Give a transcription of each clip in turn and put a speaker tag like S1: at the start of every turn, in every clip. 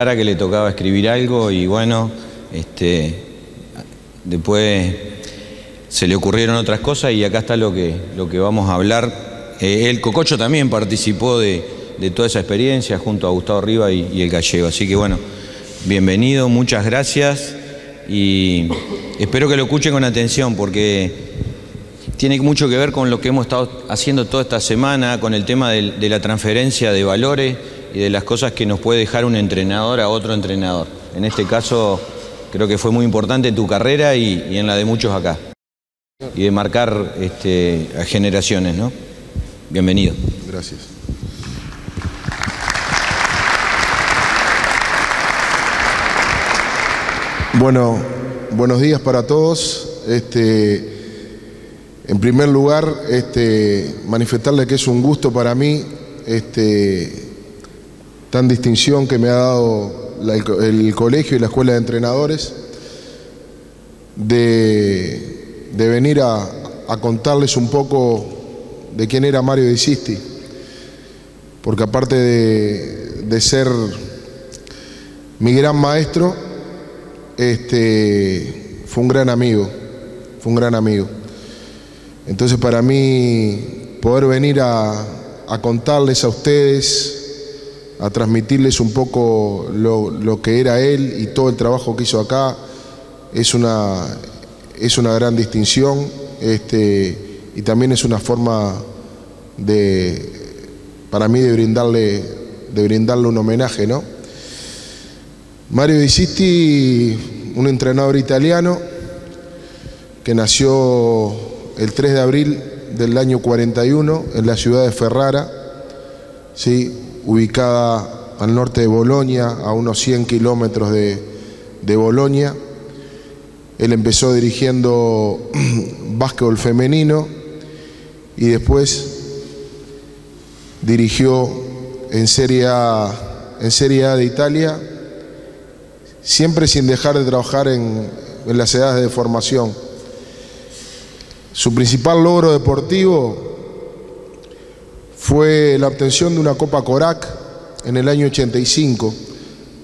S1: Que le tocaba escribir algo y bueno, después se le ocurrieron otras cosas y acá está lo que vamos a hablar. El Cococho también participó de toda esa experiencia junto a Gustavo Riva y el Gallego, así que bueno, bienvenido, muchas gracias y espero que lo escuchen con atención porque tiene mucho que ver con lo que hemos estado haciendo toda esta semana, con el tema de la transferencia de valores y de las cosas que nos puede dejar un entrenador a otro entrenador. En este caso creo que fue muy importante en tu carrera y en la de muchos acá. Y de marcar a generaciones, ¿no? Bienvenido.
S2: Gracias. Bueno, buenos días para todos. En primer lugar, manifestarle que es un gusto para mí tan distinción que me ha dado el colegio y la escuela de entrenadores de venir a contarles un poco de quién era Mario De Sisti, porque aparte de ser mi gran maestro, fue un gran amigo, Entonces para mí poder venir a contarles a ustedes, a transmitirles un poco lo que era él y todo el trabajo que hizo acá, es una gran distinción, y también es una forma para mí de brindarle un homenaje, ¿no? Mario De Sisti, un entrenador italiano que nació el 3 de abril del año 41 en la ciudad de Ferrara, ¿sí? Ubicada al norte de Bolonia, a unos 100 kilómetros de Bolonia. Él empezó dirigiendo básquetbol femenino y después dirigió en Serie A de Italia, siempre sin dejar de trabajar en las edades de formación. Su principal logro deportivo fue la obtención de una Copa Korak en el año 85.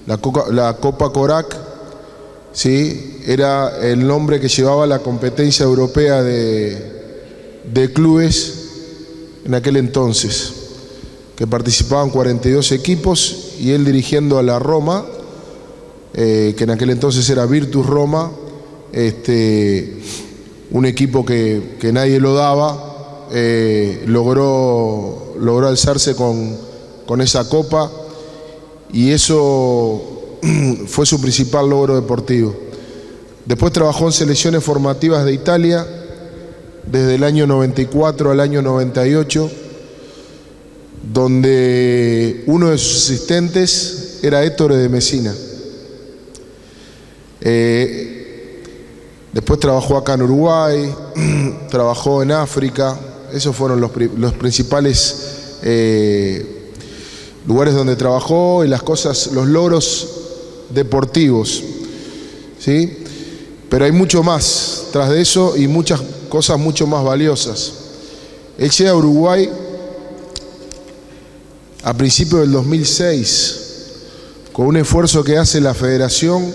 S2: La Copa Korak, ¿sí?, era el nombre que llevaba la competencia europea de clubes en aquel entonces, que participaban 42 equipos y él dirigiendo a la Roma, que en aquel entonces era Virtus Roma, un equipo que nadie lo daba, logró alzarse con esa copa y eso fue su principal logro deportivo. Después trabajó en selecciones formativas de Italia desde el año 94 al año 98, donde uno de sus asistentes era Ettore De Messina. Después trabajó acá en Uruguay, trabajó en África. Esos fueron los principales lugares donde trabajó y los logros deportivos, ¿sí? Pero hay mucho más tras de eso y muchas cosas mucho más valiosas. Él llega a Uruguay a principios del 2006 con un esfuerzo que hace la Federación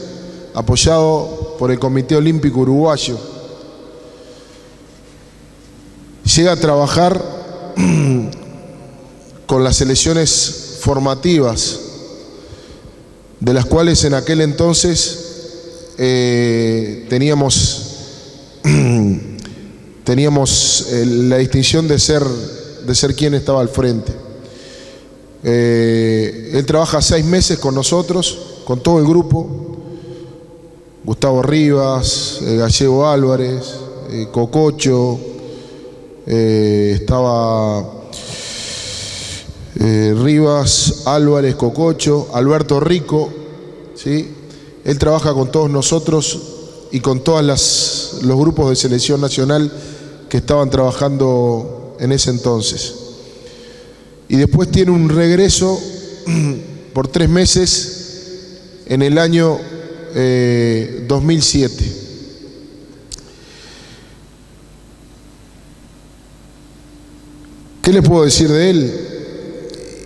S2: apoyado por el Comité Olímpico Uruguayo. Llega a trabajar con las selecciones formativas, de las cuales en aquel entonces teníamos la distinción de ser quien estaba al frente. Él trabaja 6 meses con nosotros, con todo el grupo: Gustavo Rivas, Gallego Álvarez, Cococho, estaba Rivas, Álvarez, Cococho, Alberto Rico, ¿sí? Él trabaja con todos nosotros y con todos los grupos de selección nacional que estaban trabajando en ese entonces. Y después tiene un regreso por 3 meses en el año 2007. ¿Qué les puedo decir de él?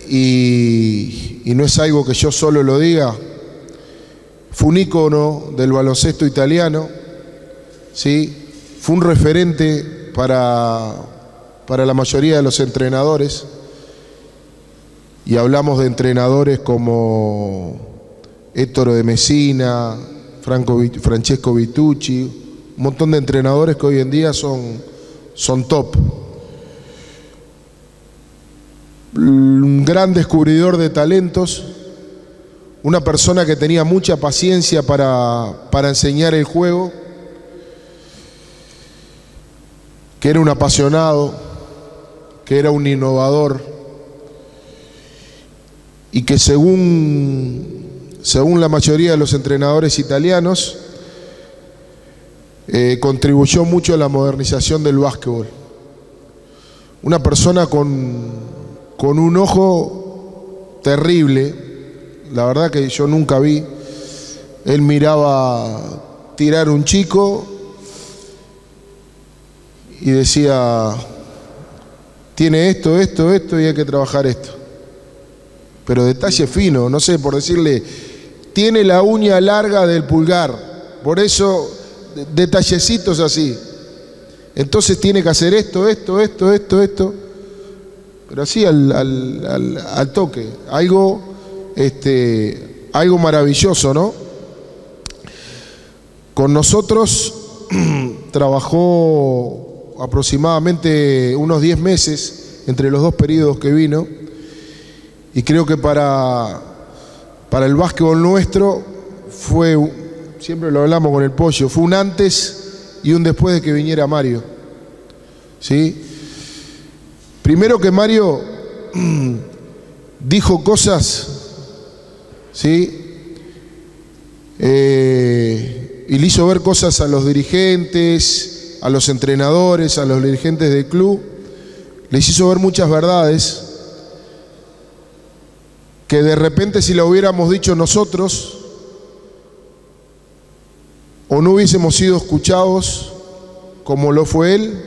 S2: Y no es algo que yo solo lo diga, fue un ícono del baloncesto italiano, ¿sí? Fue un referente para la mayoría de los entrenadores, y hablamos de entrenadores como Ettore de Messina, Francesco Vitucci, un montón de entrenadores que hoy en día son top. Un gran descubridor de talentos, una persona que tenía mucha paciencia para enseñar el juego, que era un apasionado, que era un innovador, y que según la mayoría de los entrenadores italianos, contribuyó mucho a la modernización del básquetbol. Una persona con un ojo terrible, la verdad que yo nunca vi. Él miraba tirar un chico y decía, tiene esto, esto, esto, y hay que trabajar esto. Pero detalle fino, no sé, por decirle, tiene la uña larga del pulgar, por eso detallecitos así. Entonces tiene que hacer esto, esto, esto, esto, esto. Pero así al toque, algo maravilloso, ¿no? Con nosotros trabajó aproximadamente unos 10 meses entre los dos periodos que vino, y creo que para el básquetbol nuestro fue, siempre lo hablamos con el Pollo, fue un antes y un después de que viniera Mario, ¿sí? Primero que Mario dijo cosas, ¿sí? Y le hizo ver cosas a los dirigentes, a los entrenadores, a los dirigentes del club. Les hizo ver muchas verdades que de repente, si lo hubiéramos dicho nosotros, o no hubiésemos sido escuchados como lo fue él,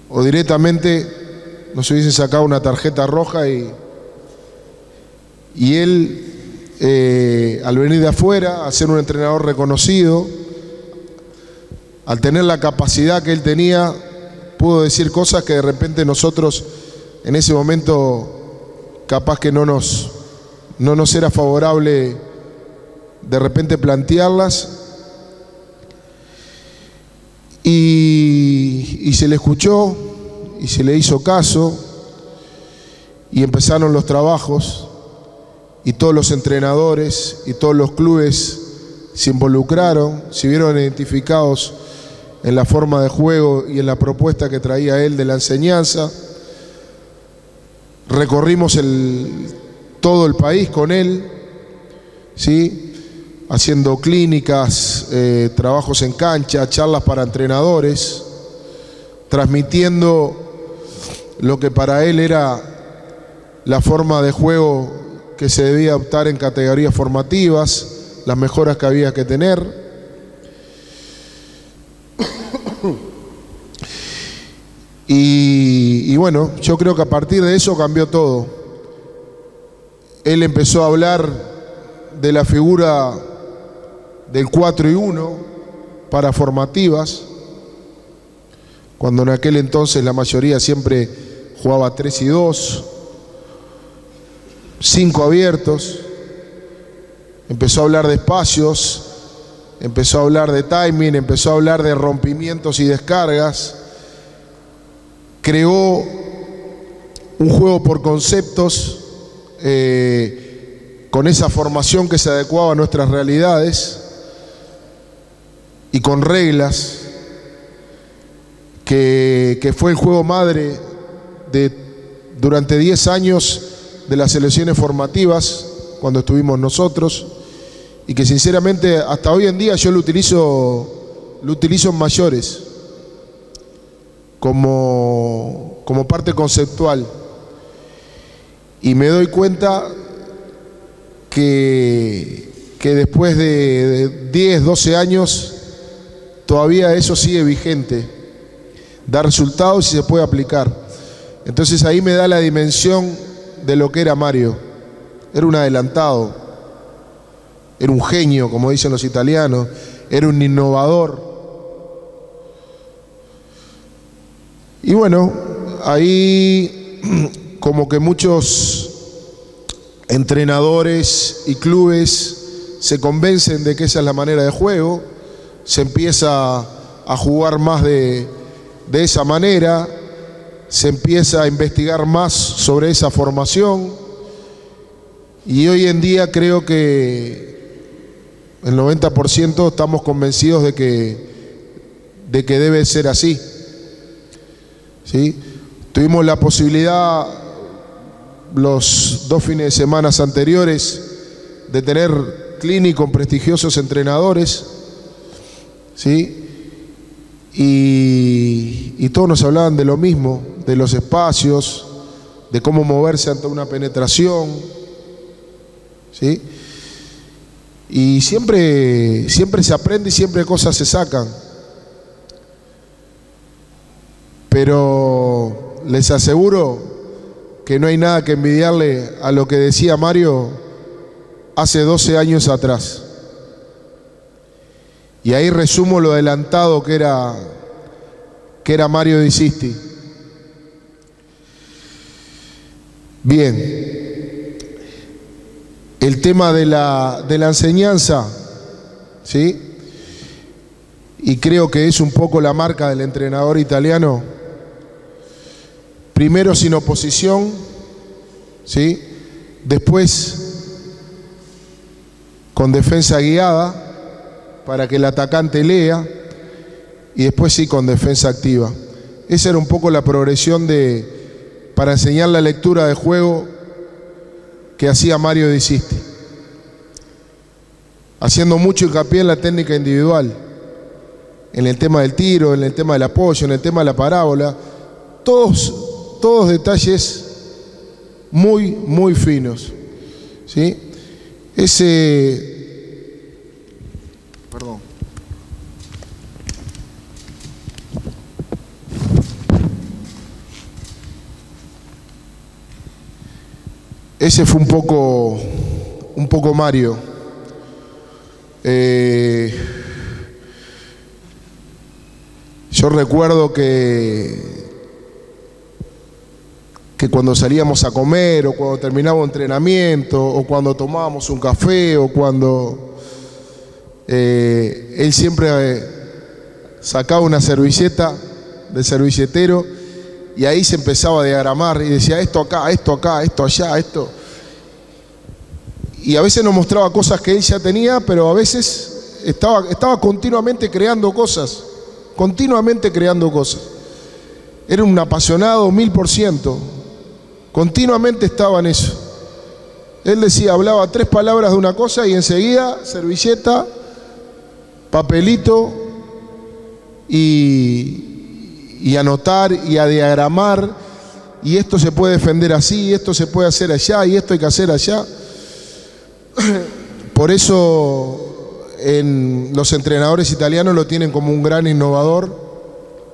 S2: o directamente nos hubiesen sacado una tarjeta roja y él, al venir de afuera, a ser un entrenador reconocido, al tener la capacidad que él tenía, pudo decir cosas que de repente nosotros en ese momento capaz que no nos era favorable de repente plantearlas, y se le escuchó y se le hizo caso, y empezaron los trabajos, y todos los entrenadores y todos los clubes se involucraron, se vieron identificados en la forma de juego y en la propuesta que traía él de la enseñanza. Recorrimos todo el país con él, ¿sí? Haciendo clínicas, trabajos en cancha, charlas para entrenadores, transmitiendo lo que para él era la forma de juego que se debía optar en categorías formativas, las mejoras que había que tener. Y bueno, yo creo que a partir de eso cambió todo. Él empezó a hablar de la figura del 4 y 1 para formativas, cuando en aquel entonces la mayoría siempre jugaba 3 y 2, 5 abiertos. Empezó a hablar de espacios, empezó a hablar de timing, empezó a hablar de rompimientos y descargas. Creó un juego por conceptos, con esa formación que se adecuaba a nuestras realidades y con reglas, que fue el juego madre durante 10 años de las selecciones formativas cuando estuvimos nosotros, y que sinceramente hasta hoy en día yo lo utilizo en mayores como parte conceptual, y me doy cuenta que después de 10, 12 años todavía eso sigue vigente, da resultados y se puede aplicar. Entonces ahí me da la dimensión de lo que era Mario. Era un adelantado, era un genio, como dicen los italianos, era un innovador. Y bueno, ahí como que muchos entrenadores y clubes se convencen de que esa es la manera de juego, se empieza a jugar más de esa manera, se empieza a investigar más sobre esa formación, y hoy en día creo que el 90% estamos convencidos de que debe ser así. ¿Sí? Tuvimos la posibilidad los 2 fines de semana anteriores de tener clínicos con prestigiosos entrenadores, ¿sí? Y todos nos hablaban de lo mismo, de los espacios, de cómo moverse ante una penetración, ¿sí? Y siempre se aprende y siempre cosas se sacan. Pero les aseguro que no hay nada que envidiarle a lo que decía Mario hace 12 años atrás. Y ahí resumo lo adelantado que era Mario Di Sisti. Bien, el tema de la enseñanza, ¿sí? Y creo que es un poco la marca del entrenador italiano. Primero sin oposición, ¿sí? Después con defensa guiada para que el atacante lea, y después sí con defensa activa. Esa era un poco la progresión para enseñar la lectura de juego que hacía Mario Di Sisti, haciendo mucho hincapié en la técnica individual, en el tema del tiro, en el tema del apoyo, en el tema de la parábola, todos detalles muy, muy finos, ¿sí? Ese fue un poco Mario. Yo recuerdo que cuando salíamos a comer, o cuando terminábamos un entrenamiento, o cuando tomábamos un café, o cuando él siempre sacaba una servilleta del servilletero, y ahí se empezaba a diagramar y decía esto acá, esto allá, esto. Y a veces nos mostraba cosas que él ya tenía, pero a veces estaba continuamente creando cosas, Era un apasionado 1000%, continuamente estaba en eso. Él decía, hablaba 3 palabras de una cosa y enseguida servilleta, papelito y anotar y a diagramar, y esto se puede defender así, y esto se puede hacer allá, y esto hay que hacer allá. Por eso los entrenadores italianos lo tienen como un gran innovador,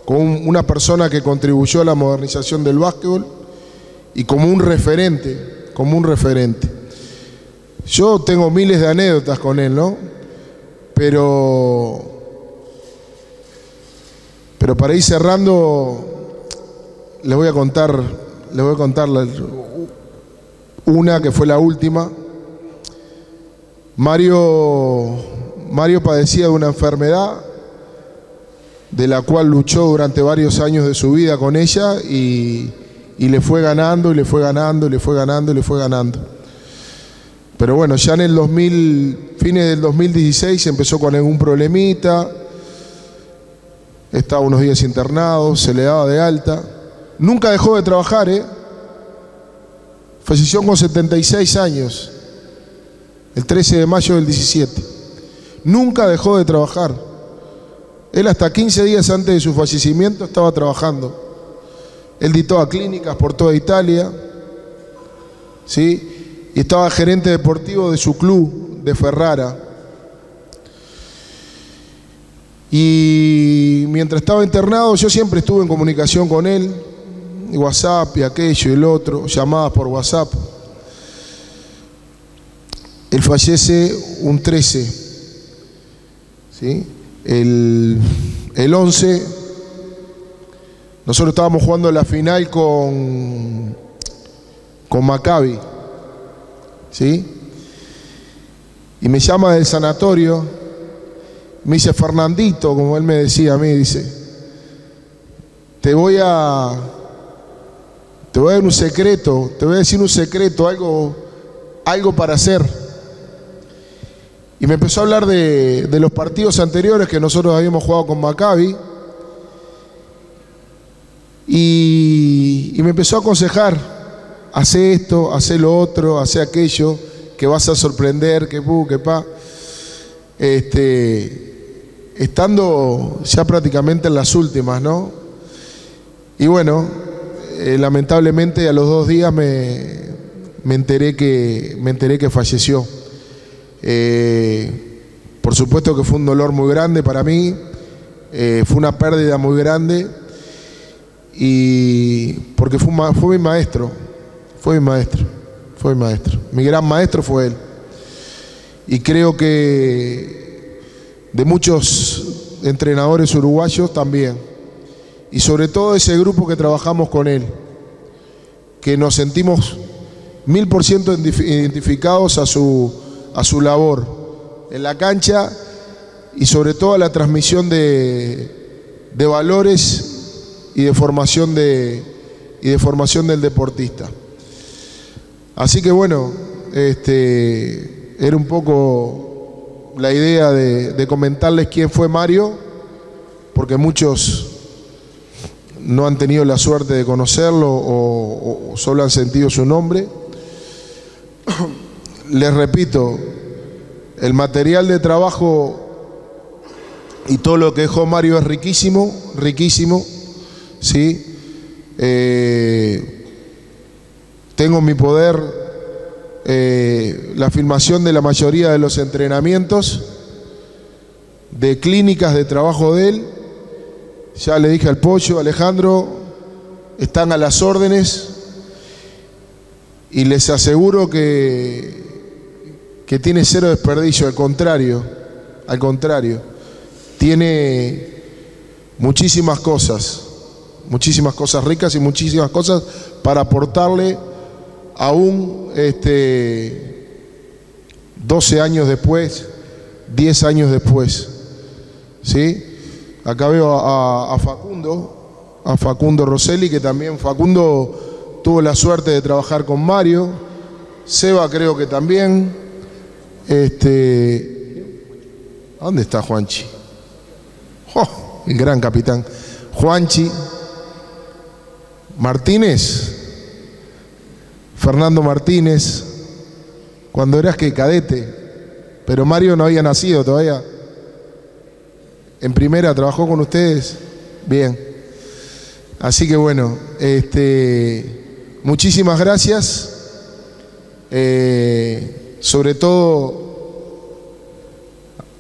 S2: como una persona que contribuyó a la modernización del básquetbol y como un referente. Yo tengo miles de anécdotas con él, ¿no? Pero para ir cerrando, les voy a contar una que fue la última. Mario padecía de una enfermedad de la cual luchó durante varios años de su vida con ella, y le fue ganando. Pero bueno, ya en el fines del 2016 empezó con algún problemita, estaba unos días internado, se le daba de alta. Nunca dejó de trabajar, falleció con 76 años, el 13 de mayo del 17. Nunca dejó de trabajar. Él hasta 15 días antes de su fallecimiento estaba trabajando. Él dictaba clínicas por toda Italia, ¿sí? Y estaba gerente deportivo de su club de Ferrara. Y mientras estaba internado, yo siempre estuve en comunicación con él, WhatsApp y aquello y el otro, llamadas por WhatsApp. Él fallece un 13, ¿sí? El 11, nosotros estábamos jugando la final con Maccabi, ¿sí? Y me llama del sanatorio, me dice: Fernandito, como él me decía a mí, dice, te voy a dar un secreto, te voy a decir un secreto, algo para hacer. Y me empezó a hablar de los partidos anteriores que nosotros habíamos jugado con Maccabi. Y me empezó a aconsejar: hace esto, hace lo otro, hace aquello, que vas a sorprender, que pa. Estando ya prácticamente en las últimas, ¿no? Y bueno, lamentablemente a los 2 días me enteré que falleció. Por supuesto que fue un dolor muy grande para mí, fue una pérdida muy grande, y porque fue mi maestro, mi gran maestro fue él. Y creo que de muchos entrenadores uruguayos también, y sobre todo ese grupo que trabajamos con él, que nos sentimos 1000% identificados a su labor en la cancha, y sobre todo a la transmisión de valores y de formación del deportista. Así que bueno, era un poco la idea de comentarles quién fue Mario, porque muchos no han tenido la suerte de conocerlo o solo han sentido su nombre. Les repito, el material de trabajo y todo lo que dejó Mario es riquísimo, riquísimo, ¿sí? Tengo en mi poder la filmación de la mayoría de los entrenamientos, de clínicas de trabajo de él. Ya le dije al Pollo, Alejandro, están a las órdenes, y les aseguro que tiene cero desperdicio, al contrario, tiene muchísimas cosas ricas y muchísimas cosas para aportarle aún 12 años después, 10 años después, ¿sí? Acá veo a Facundo Rosselli, que también Facundo tuvo la suerte de trabajar con Mario. Seba creo que también. ¿Dónde está Juanchi? ¡Oh! El gran capitán. Juanchi. Martínez. Fernando Martínez. Cuando eras que cadete. Pero Mario no había nacido todavía. En primera trabajó con ustedes. Bien. Así que bueno, muchísimas gracias. Sobre todo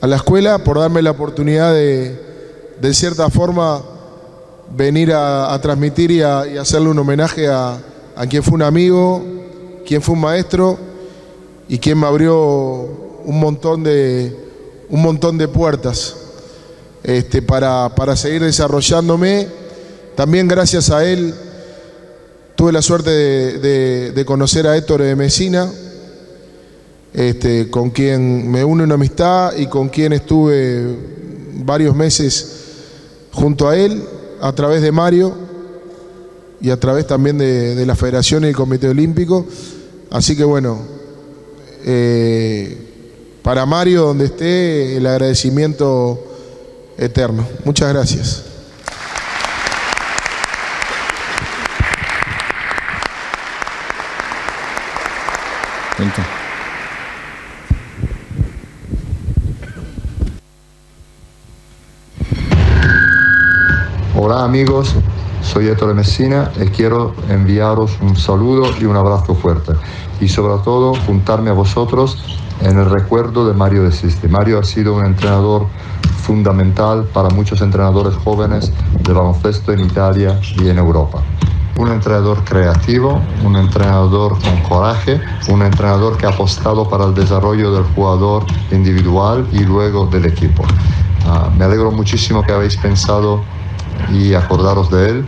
S2: a la escuela por darme la oportunidad de cierta forma venir a transmitir y hacerle un homenaje a quien fue un amigo, quien fue un maestro y quien me abrió un montón de puertas para seguir desarrollándome. También gracias a él tuve la suerte de conocer a Héctor de Mesina, con quien me une una amistad y con quien estuve varios meses junto a él, a través de Mario y a través también de la Federación y el Comité Olímpico. Así que bueno, para Mario, donde esté, el agradecimiento eterno. Muchas gracias.
S3: Hola amigos, soy Héctor de Mesina y quiero enviaros un saludo y un abrazo fuerte, y sobre todo juntarme a vosotros en el recuerdo de Mario De Sisti. Mario ha sido un entrenador fundamental para muchos entrenadores jóvenes de baloncesto en Italia y en Europa. un entrenador creativo, un entrenador con coraje, un entrenador que ha apostado para el desarrollo del jugador individual y luego del equipo. Me alegro muchísimo que habéis pensado y acordaros de él,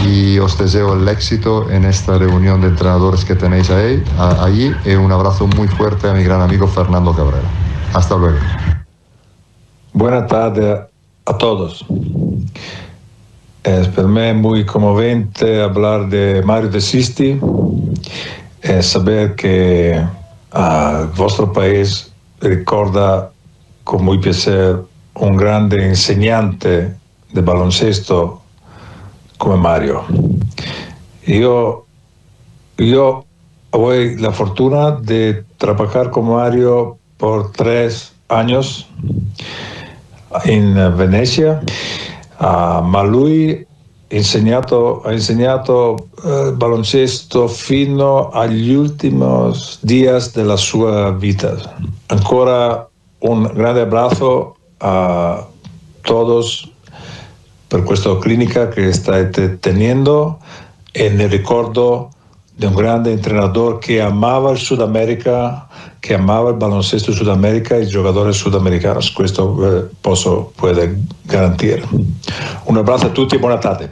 S3: y os deseo el éxito en esta reunión de entrenadores que tenéis allí, y un abrazo muy fuerte a mi gran amigo Fernando Cabrera. Hasta luego.
S4: Buenas tardes a todos. Per me è molto commovente parlare di Mario De Sisti e sapere che il vostro paese ricorda con molto piacere un grande insegnante di baloncesto come Mario. Io ho la fortuna di trabajar con Mario por 3 años in Venezia. Ma lui ha insegnato baloncesto fino agli ultimi giorni della sua vita. Ancora un grande abbraccio a tutti per questa clinica che state tenendo, e nel ricordo di un grande allenatore che amava il Sud America, che amava il baloncesto Sud America e i giocatori sudamericani. Questo puedo garantire. Un abbraccio a tutti e buona tarde.